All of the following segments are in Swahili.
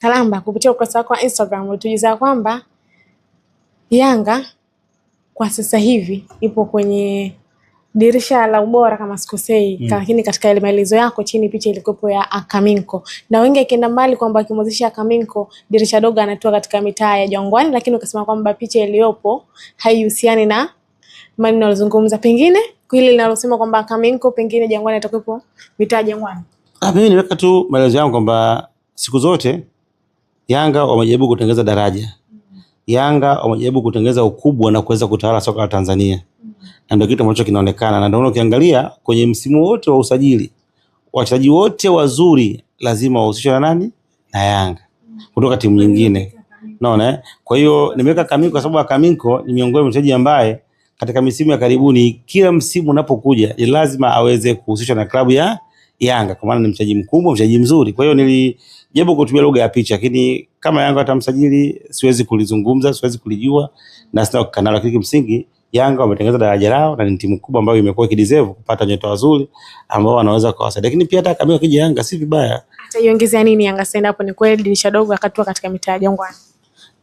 Kalamba kupitia ukurasa wako wa Instagram ulitujuza kwamba Yanga kwa sasa hivi ipo kwenye dirisha la ubora kama sikosei, lakini katika ile maelezo yako chini picha ilikopo ya Akaminko. Na wengi akienda mbali kwamba akimwozesha Akaminko dirisha dogo anatoa katika mitaa ya Jangwani, lakini ukasema kwamba picha iliyopo haihusiani na maneno yanazungumza. Pengine hili linalosema kwamba Akaminko pengine Jangwani atakuwepo mitaa ya Jangwani. Mimi niweka tu maelezo yangu kwamba siku zote Yanga wamejaribu kutengeneza daraja. Yanga wamejaribu kutengeneza ukubwa na kuweza kutawala soka la Tanzania. Na ndio kitu ambacho kinaonekana, na ndio ukiangalia kwenye msimu wote wa usajili wachezaji wote wazuri lazima wahusishwe na nani? Na Yanga kutoka timu nyingine. Unaona? Kwa hiyo nimeweka Akaminko kwa sababu Akaminko ni miongoni mwa wachezaji ambaye katika misimu ya karibuni kila msimu unapokuja ni lazima aweze kuhusishwa na klabu ya Yanga kwa maana ni mchezaji mkubwa, mchezaji mzuri. Kwa hiyo nilijaribu kutumia lugha ya picha, lakini kama Yanga atamsajili siwezi kulizungumza, siwezi kulijua na sina kanalo, lakini kimsingi Yanga wametengeneza daraja lao na ni timu kubwa ambayo imekuwa ikideserve kupata nyota wazuri ambao wanaweza kuwasaidia. Lakini pia hata kama akija Yanga si vibaya. Ataiongezea nini Yanga sasa hapo? Ni kweli dirisha dogo akatua katika mitaa ya Jangwani.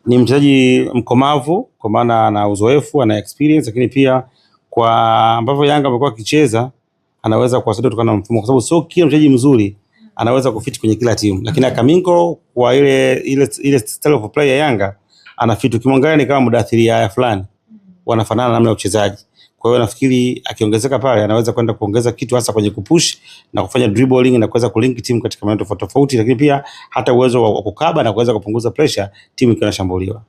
Ni mchezaji mkomavu kwa maana ana uzoefu, ana experience, lakini pia kwa ambavyo Yanga amekuwa akicheza anaweza kuwasaidia kutokana na mfumo, kwa sababu sio kila mchezaji mzuri anaweza kufiti kwenye kila timu. Lakini Akaminko kwa ile style of play ya Yanga anafiti. Ukimwangalia ni kama Mudathiri haya fulani, wanafanana namna ya uchezaji. Kwa hiyo nafikiri akiongezeka pale anaweza kwenda kuongeza kitu hasa kwenye kupush na kufanya dribbling na kuweza kulink timu katika maeneo tofauti, lakini pia hata uwezo wa kukaba na kuweza kupunguza pressure timu ikiwa inashambuliwa.